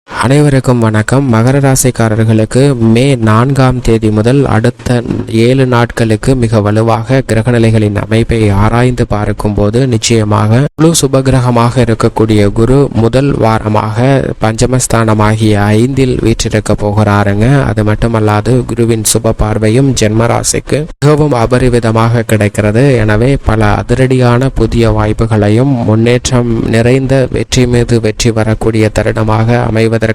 அனைவருக்கும் வணக்கம். மகர ராசிக்காரர்களுக்கு மே 4ஆம் தேதி முதல் அடுத்த 7 நாட்களுக்கு மிக வலுவாக கிரகநிலைகளின் அமைப்பை ஆராய்ந்து பார்க்கும் போது நிச்சயமாக முழு சுபகிரகமாக இருக்கக்கூடிய குரு முதல் வாரமாக பஞ்சமஸ்தானமாகிய 5இல் வீற்றிருக்க போகிறாருங்க. அது மட்டுமல்லாது குருவின் சுப பார்வையும் ஜென்ம ராசிக்கு மிகவும் அபரிவிதமாக கிடைக்கிறது. எனவே பல அதிரடியான புதிய வாய்ப்புகளையும் முன்னேற்றம் நிறைந்த வெற்றி மீது வெற்றி வரக்கூடிய தருணமாக அமைவதற்கான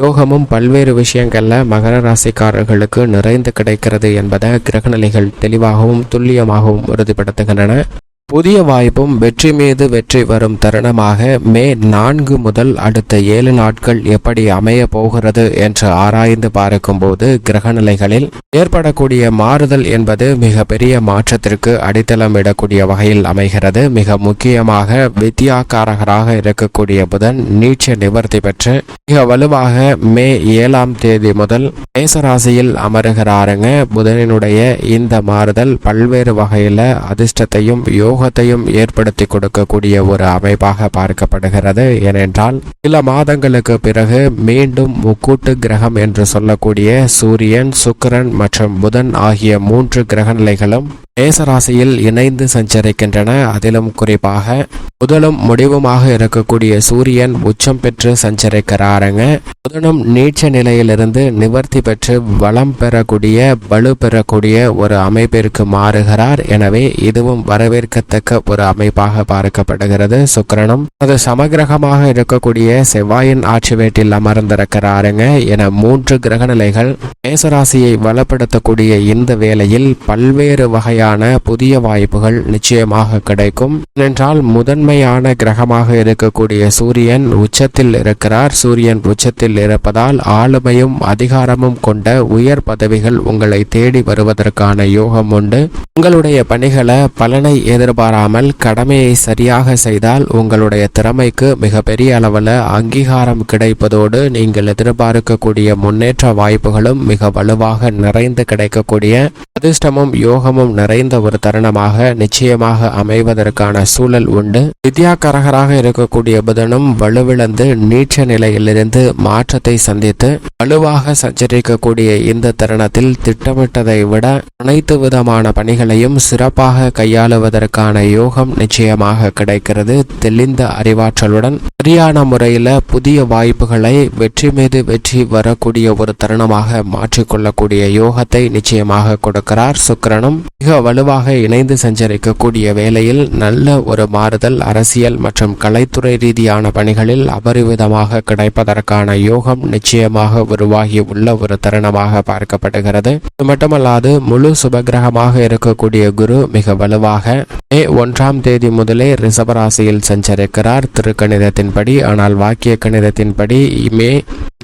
யோகமும் பல்வேறு விஷயங்கள்ல மகர ராசிக்காரர்களுக்கு நிறைந்து கிடைக்கிறது என்பதை கிரகநிலைகள் தெளிவாகவும் துல்லியமாகவும் உறுதிப்படுத்துகின்றன. புதிய வாய்ப்பும் வெற்றி மீது வெற்றி வரும் தருணமாக மே 4 முதல் அடுத்த 7 நாட்கள் எப்படி அமைய போகிறது என்று ஆராய்ந்து பார்க்கும்போது கிரகநிலைகளில் ஏற்படக்கூடிய மாறுதல் என்பது மிக பெரிய மாற்றத்திற்கு அடித்தளம் இடக்கூடிய வகையில் அமைகிறது. மிக முக்கியமாக வித்யாகாரகராக இருக்கக்கூடிய புதன் நீட்ச நிவர்த்தி பெற்று மிக வலுவாக மே 7ஆம் தேதி முதல் மேசராசியில் அமருகிறாருங்க. புதனினுடைய இந்த மாறுதல் பல்வேறு வகையில அதிர்ஷ்டத்தையும் யோகத்தையும் ஏற்படுத்தி கொடுக்கக்கூடிய ஒரு அமைப்பாக பார்க்கப்படுகிறது. ஏனென்றால் சில மாதங்களுக்கு பிறகு மீண்டும் முக்கூட்டு கிரகம் என்று சொல்லக்கூடிய சூரியன், சுக்கிரன் மற்றும் புதன் ஆகிய 3 கிரகநிலைகளும் மேசராசியில் இணைந்து சஞ்சரிக்கின்றன. அதிலும் குறிப்பாக முதலும் முடிவுமாக இருக்கக்கூடிய சூரியன் உச்சம் பெற்று சஞ்சரிக்கிறாருங்க. புதனும் நீட்ச நிலையிலிருந்து நிவர்த்தி பெற்று வளம் பெறக்கூடிய வலு பெறக்கூடிய ஒரு அமைப்பிற்கு மாறுகிறார். எனவே இதுவும் வரவேற்கத்தக்க ஒரு அமைப்பாக பார்க்கப்படுகிறது. சுக்கிரனும் அது சமகிரகமாக இருக்கக்கூடிய செவ்வாயின் ஆட்சி வீட்டில் அமர்ந்திருக்கிறாருங்க. என 3 கிரகநிலைகள் மேசராசியை வளப்படுத்தக்கூடிய இந்த வேளையில் பல்வேறு வகையான புதிய வாய்ப்புகள் நிச்சயமாக கிடைக்கும். ஏனென்றால் முதன்மையான கிரகமாக இருக்கக்கூடிய சூரியன் உச்சத்தில் இருக்கிறார். சூரியன் உச்சத்தில் இருப்பதால் ஆளுமையும் அதிகாரமும் கொண்ட உயர் பதவிகள் உங்களை தேடி வருவதற்கான யோகம் உண்டு. உங்களுடைய பணிகளை பலனை எதிர்பாராமல் கடமையை சரியாக செய்தால் உங்களுடைய திறமைக்கு மிகப்பெரிய அளவில் அங்கீகாரம் கிடைப்பதோடு நீங்கள் எதிர்பார்க்கக்கூடிய முன்னேற்ற வாய்ப்புகளும் மிக வலுவாக நிறைந்து கிடைக்கக்கூடிய அதிர்ஷ்டமும் யோகமும் நிறைந்த ஒரு தருணமாக நிச்சயமாக அமைவதற்கான சூழல் உண்டு. வித்யாகாரகராக இருக்கக்கூடிய புதனும் வலுவிழந்து நீட்ச நிலையிலிருந்து மாற்றத்தை சந்தித்து வலுவாக சஞ்சரிக்கக்கூடிய இந்த தருணத்தில் திட்டமிட்டதை விட அனைத்து விதமான பணிகளையும் சிறப்பாக கையாளுவதற்கான யோகம் நிச்சயமாக கிடைக்கிறது. தெளிந்த அறிவாற்றலுடன் சரியான முறையில புதிய வாய்ப்புகளை வெற்றி மீது வெற்றி வரக்கூடிய ஒரு தருணமாக மாற்றிக்கொள்ளக்கூடிய யோகத்தை நிச்சயமாக கொடுக்கிறார். சுக்கிரனும் மிக வலுவாக இணைந்து சஞ்சரிக்கக்கூடிய வேளையில் நல்ல ஒரு மாறுதல் அரசியல் மற்றும் கலைத்துறை ரீதியான பணிகளில் அபரிவிதமாக கிடைப்பதற்கான யோகம் நிச்சயமாக உருவாகி உள்ள ஒரு தருணமாக பார்க்கப்படுகிறது. இது மட்டுமல்லாது முழு சுபகிரகமாக இருக்கக்கூடிய குரு மிக வலுவாக மே 1ஆம் தேதி முதலே ரிஷபராசியில் சஞ்சரிக்கிறார் திருக்கணிதத்தின்படி. ஆனால் வாக்கிய கணிதத்தின்படி மே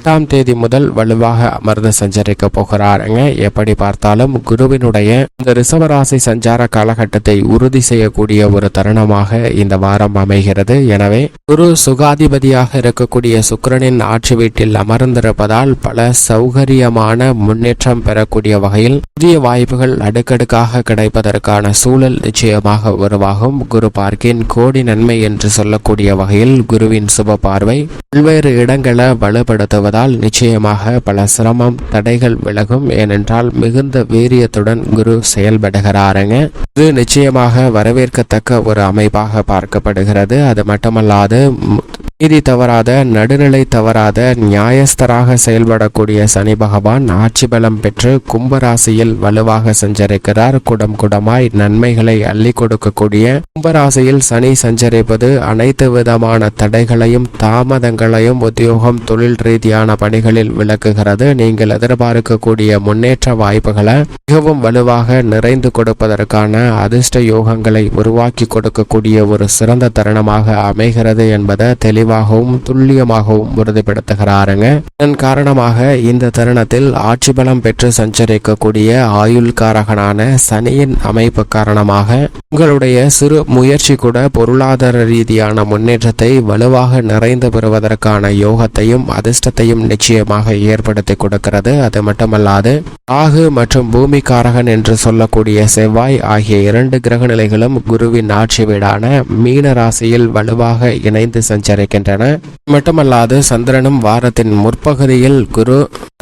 8ஆம் தேதி முதல் வலுவாக அமர்ந்து சஞ்சரிக்க போகிறாருங்க. எப்படி பார்த்தாலும் குருவினுடைய இந்த ரிஷபராசி சஞ்சார காலகட்டத்தை உறுதி செய்யக்கூடிய ஒரு தருணமாக இந்த வாரம் அமைகிறது. எனவே குரு சுகாதிபதியாக இருக்கக்கூடிய சுக்கிரனின் ஆட்சி வீட்டில் அமர்ந்திருப்பதால் பல சௌகரியமான முன்னேற்றம் பெறக்கூடிய வகையில் புதிய வாய்ப்புகள் அடுக்கடுக்காக கிடைப்பதற்கான சூழல் நிச்சயமாக உருவாகும். குரு பார்க்கின் கோடி நன்மை என்று சொல்லக்கூடிய வகையில் குருவின் சுப பார்வை பல்வேறு இடங்களை வலுப்படுத்துவதால் நிச்சயமாக பல சிரமம் தடைகள் விலகும். ஏனென்றால் மிகுந்த வீரியத்துடன் குரு செயல்படுகிறாருங்க. இது நிச்சயமாக வரவேற்கத்தக்க ஒரு அமைப்பாக பார்க்கப்படுகிறது. அது மட்டுமல்லாது நீதி தவறாத நடுநிலை தவறாத நியாயஸ்தராக செயல்படக்கூடிய சனி பகவான் ஆட்சி பலம் பெற்று கும்பராசியில் வலுவாக சஞ்சரிக்கிறார். குடம் குடமாய் நன்மைகளை அள்ளி கொடுக்கக்கூடிய கும்பராசியில் சனி சஞ்சரிப்பது அனைத்து விதமான தடைகளையும் தாமதங்களையும் உத்தியோகம் தொழில் ரீதியான பணிகளில் விளக்குகிறது. நீங்கள் எதிர்பார்க்கக்கூடிய முன்னேற்ற வாய்ப்புகளை மிகவும் வலுவாக நிறைந்து கொடுப்பதற்கான அதிர்ஷ்ட யோகங்களை உருவாக்கி கொடுக்கக்கூடிய ஒரு சிறந்த தருணமாக அமைகிறது என்பதை தெளிவாகவும் துல்லியமாகவும் உறுதிப்படுத்துகிறாருங்க. இதன் காரணமாக இந்த தருணத்தில் ஆட்சி பலம் பெற்று சஞ்சரிக்கக்கூடிய ஆயுள்காரகனான சனியின் அமைப்பு காரணமாக உங்களுடைய சிறு முயற்சி கூட பொருளாதார ரீதியான முன்னேற்றத்தை வலுவாக நிறைந்து பெறுவதற்கான யோகத்தையும் அதிர்ஷ்டத்தையும் நிச்சயமாக ஏற்படுத்தி கொடுக்கிறது. அது மட்டுமல்லாது ராகு மற்றும் பூமிகாரகன் என்று சொல்லக்கூடிய செவ்வாய் ஆகிய 2 கிரக நிலைகளும் குருவின் ஆட்சி வீடான மீன ராசியில் வலுவாக இணைந்து சஞ்சரிக்கின்றன. இருக்கின்றன. மட்டுமல்லாது சந்திரனும் வாரத்தின் முற்பகுதியில் குரு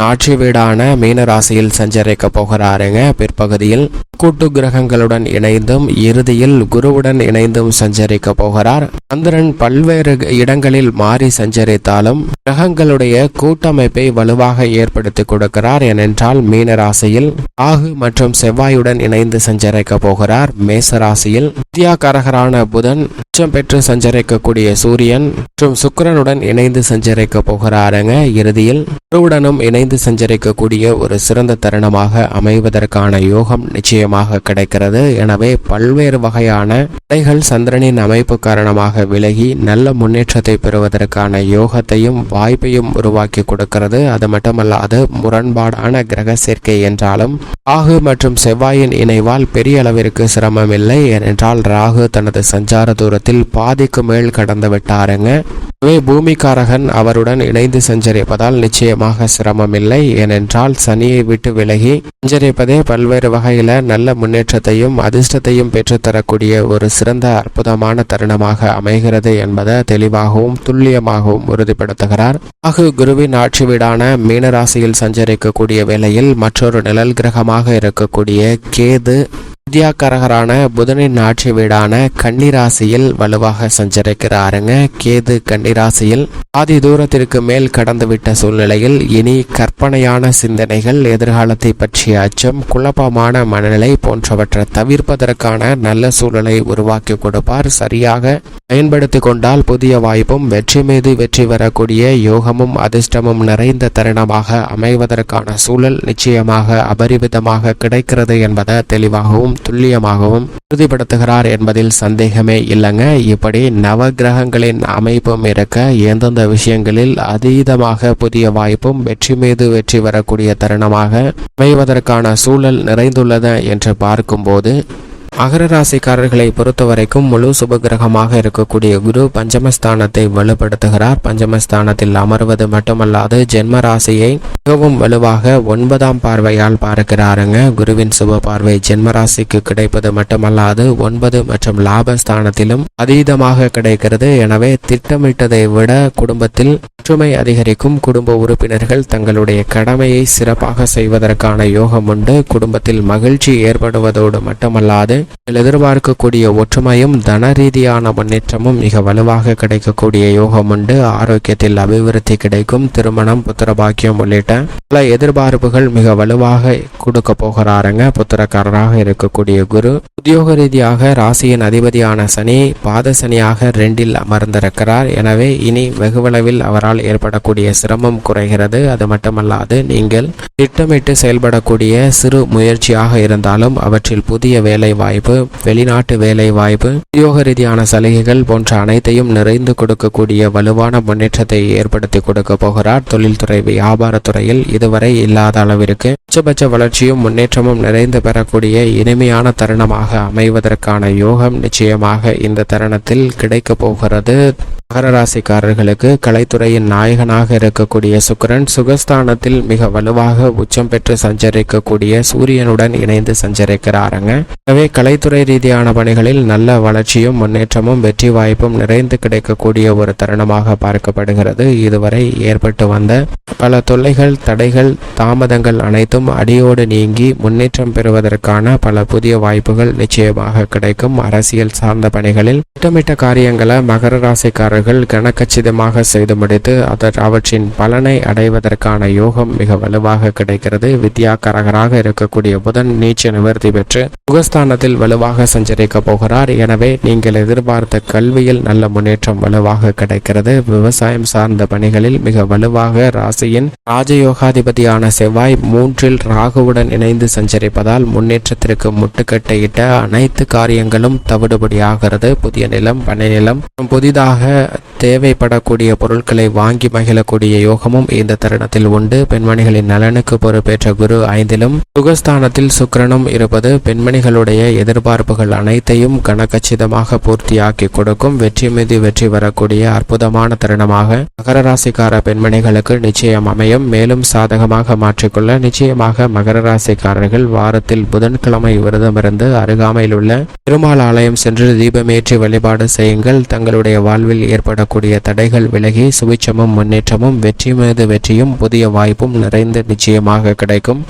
ஆட்சி வீடான மீனராசியில் சஞ்சரிக்க போகிறாருங்க. பிற்பகுதியில் கூட்டு கிரகங்களுடன் இணைந்தும் இறுதியில் குருவுடன் இணைந்தும் சஞ்சரிக்க போகிறார். சந்திரன் பல்வேறு இடங்களில் மாறி சஞ்சரித்தாலும் கிரகங்களுடைய கூட்டமைப்பை வலுவாக ஏற்படுத்தி கொடுக்கிறார். ஏனென்றால் மீனராசியில் ராகு மற்றும் செவ்வாயுடன் இணைந்து சஞ்சரிக்க போகிறார். மேசராசியில் வித்யாகாரகரான புதன் உச்சம் பெற்று சஞ்சரிக்கக்கூடிய சூரியன் மற்றும் சுக்கிரனுடன் இணைந்து சஞ்சரிக்க போகிறாருங்க. இறுதியில் குருவுடனும் இணைந்து சஞ்சரிக்கக்கூடிய ஒரு சிறந்த தருணமாக அமைவதற்கான யோகம் நிச்சயமாக கிடைக்கிறது. எனவே பல்வேறு வகையான தடைகள் சந்திரனின் அமைப்பு காரணமாக விலகி நல்ல முன்னேற்றத்தை பெறுவதற்கான யோகத்தையும் வாய்ப்பையும் உருவாக்கி கொடுக்கிறது. அது மட்டுமல்லாது முரண்பாடான கிரக சேர்க்கை என்றாலும் ராகு மற்றும் செவ்வாயின் இணைவால் பெரிய அளவிற்கு சிரமம் இல்லை. ஏனென்றால் ராகு தனது சஞ்சார தூரத்தில் பாதிக்கு மேல் கடந்து விட்டாருங்க. பூமிகாரகன் அவருடன் இணைந்து சஞ்சரிப்பதால் நிச்சயமாக சிரமம் இல்லை. ஏனென்றால் சனியை விட்டு விலகி சஞ்சரிப்பதே பல்வேறு வகையில நல்ல முன்னேற்றத்தையும் அதிர்ஷ்டத்தையும் பெற்றுத்தரக்கூடிய ஒரு சிறந்த அற்புதமான தருணமாக அமைகிறது என்பதை தெளிவாகவும் துல்லியமாகவும் உறுதிப்படுத்துகிறார். ராகு குருவின் ஆட்சி வீடான மீனராசியில் சஞ்சரிக்கக்கூடிய வேளையில் மற்றொரு நிழல் கிரகமாக இருக்கக்கூடிய கேது வித்யாகாரகரான புதனின் ஆட்சி வீடான கன்னிராசியில் வலுவாக சஞ்சரிக்கிறாருங்க. கேது கன்னிராசியில் பாதி தூரத்திற்கு மேல் கடந்துவிட்ட சூழ்நிலையில் இனி கற்பனையான சிந்தனைகள், எதிர்காலத்தை பற்றிய அச்சம், குழப்பமான மனநிலை போன்றவற்றை தவிர்ப்பதற்கான நல்ல சூழலை உருவாக்கி கொடுப்பார். சரியாக பயன்படுத்தி கொண்டால் புதிய வாய்ப்பும் வெற்றி மீது வெற்றி வரக்கூடிய யோகமும் அதிர்ஷ்டமும் நிறைந்த தருணமாக அமைவதற்கான சூழல் நிச்சயமாக அபரிவிதமாக கிடைக்கிறது என்பதை தெளிவாகவும் துல்லியமாகவும் உறுதிப்படுத்துகிறார் என்பதில் சந்தேகமே இல்லைங்க. இப்படி நவ கிரகங்களின் அமைப்பும் இருக்க எந்தெந்த விஷயங்களில் அதீதமாக புதிய வாய்ப்பும் வெற்றி மீது வெற்றி வரக்கூடிய தருணமாக அமைவதற்கான சூழல் நிறைந்துள்ளது என்று பார்க்கும்போது மகர ராசிக்காரர்களை பொறுத்தவரைக்கும் முழு சுபகிரகமாக இருக்கக்கூடிய குரு பஞ்சமஸ்தானத்தை வலுப்படுத்துகிறார். பஞ்சமஸ்தானத்தில் அமர்வது மட்டுமல்லாது ஜென்ம ராசியை மிகவும் வலுவாக 9ஆம் பார்வையால் பார்க்கிறாருங்க. குருவின் சுப பார்வை ஜென்ம ராசிக்கு கிடைப்பது மட்டுமல்லாது 9 மற்றும் லாபஸ்தானத்திலும் அதீதமாக கிடைக்கிறது. எனவே திட்டமிட்டதை விட குடும்பத்தில் ஒற்றுமை அதிகரிக்கும். குடும்ப உறுப்பினர்கள் தங்களுடைய கடமையை சிறப்பாக செய்வதற்கான யோகம் உண்டு. குடும்பத்தில் மகிழ்ச்சி ஏற்படுவதோடு மட்டுமல்லாது எதிர்பார்க்கக்கூடிய ஒற்றுமையும் தன ரீதியான முன்னேற்றமும் மிக வலுவாக கிடைக்கக்கூடிய யோகம் உண்டு. ஆரோக்கியத்தில் அபிவிருத்தி கிடைக்கும். திருமணம், புத்திரபாக்கியம் உள்ளிட்ட பல எதிர்பார்ப்புகள் மிக வலுவாக கொடுக்க போகிறாருங்க. புத்திரக்காரராக இருக்கக்கூடிய குரு உத்தியோக ரீதியாக ராசியின் அதிபதியான சனி பாத சனியாக 2இல் அமர்ந்திருக்கிறார். எனவே இனி வெகுவளவில் அவரால் ஏற்படக்கூடிய சிரமம் குறைகிறது. அது மட்டுமல்லாது நீங்கள் திட்டமிட்டு செயல்படக்கூடிய சிறு முயற்சியாக இருந்தாலும் அவற்றில் புதிய வேலை வாய்ப்பு, வெளிநாட்டு வேலை வாய்ப்பு, உத்தியோக ரீதியான சலுகைகள் போன்ற அனைத்தையும் நிறைந்து கொடுக்கக்கூடிய வலுவான முன்னேற்றத்தை ஏற்படுத்தி கொடுக்க போகிறார். தொழில்துறை, வியாபாரத்துறையில் இதுவரை இல்லாத அளவிற்கு உச்சபட்ச வளர்ச்சியும் முன்னேற்றமும் நிறைந்து பெறக்கூடிய இனிமையான தருணமாக அமைவதற்கான யோகம் நிச்சயமாக இந்த தருணத்தில் கிடைக்க போகிறது. மகர ராசிக்காரர்களுக்கு கலைத்துறையின் நாயகனாக இருக்கக்கூடிய சுக்கிரன் சுகஸ்தானத்தில் மிக வலுவாக உச்சம் பெற்று சஞ்சரிக்கக்கூடிய சூரியனுடன் இணைந்து சஞ்சரிக்கிறாருங்க. எனவே கலைத்துறை ரீதியான பணிகளில் நல்ல வளர்ச்சியும் முன்னேற்றமும் வெற்றி வாய்ப்பும் நிறைந்து கிடைக்கக்கூடிய ஒரு தருணமாக பார்க்கப்படுகிறது. இதுவரை ஏற்பட்டு வந்த பல தொல்லைகள், தடைகள், தாமதங்கள் அனைத்தும் அடியோடு நீங்கி முன்னேற்றம் பெறுவதற்கான பல புதிய வாய்ப்புகள் நிச்சயமாக கிடைக்கும். அரசியல் சார்ந்த பணிகளில் திட்டமிட்ட காரியங்களை மகர ராசிக்காரர்கள் கனக்கச்சிதமாக செய்து முடித்து அவற்றின் பலனை அடைவதற்கான யோகம் மிக வலுவாக கிடைக்கிறது. வித்யாகாரகராக இருக்கக்கூடிய புதன் நீச்ச நிவர்த்தி பெற்று சுகஸ்தானத்தில் வலுவாக சஞ்சரிக்க போகிறார். எனவே நீங்கள் எதிர்பார்த்த கல்வியில் நல்ல முன்னேற்றம் வலுவாக கிடைக்கிறது. விவசாயம் சார்ந்த பணிகளில் மிக வலுவாக ராசியின் ராஜயோகாதிபதியான செவ்வாய் 3இல் ராகுவுடன் இணைந்து சஞ்சரிப்பதால் முன்னேற்றத்திற்கு முட்டுக்கட்டையிட்ட அனைத்து காரியங்களும் தவிடுபடியாகிறது. புதிய நிலம், பண்ணை நிலம், புதிதாக தேவைப்படக்கூடிய பொருட்களை வாங்கி மகிழக்கூடிய யோகமும் இந்த தருணத்தில் உண்டு. பெண்மணிகளின் நலனுக்கு பொறுப்பேற்ற குரு 5இலும் சுகஸ்தானத்தில் சுக்கிரனும் இருப்பது பெண்மணிகளுடைய எதிர்பார்ப்புகள் அனைத்தையும் கனக்கச்சிதமாக பூர்த்தியாக்கி கொடுக்கும். வெற்றி மீது வெற்றி வரக்கூடிய அற்புதமான தருணமாக மகர ராசிக்கார பெண்மணிகளுக்கு நிச்சயம் அமையும். மேலும் சாதகமாக மாற்றிக்கொள்ள நிச்சயமாக மகர ராசிக்காரர்கள் வாரத்தில் புதன்கிழமை விரதமிருந்து அருகாமையில் உள்ள பெருமாள் ஆலயம் சென்று தீபமேற்றி வழிபாடு செய்யுங்கள். தங்களுடைய வாழ்வில் ஏற்படக்கூடிய ஏற்படக்கூடிய தடைகள் விலகி சுபிட்சமும் முன்னேற்றமும் வெற்றி மீது வெற்றியும் புதிய வாய்ப்பும் நிறைந்து நிச்சயமாக கிடைக்கும்.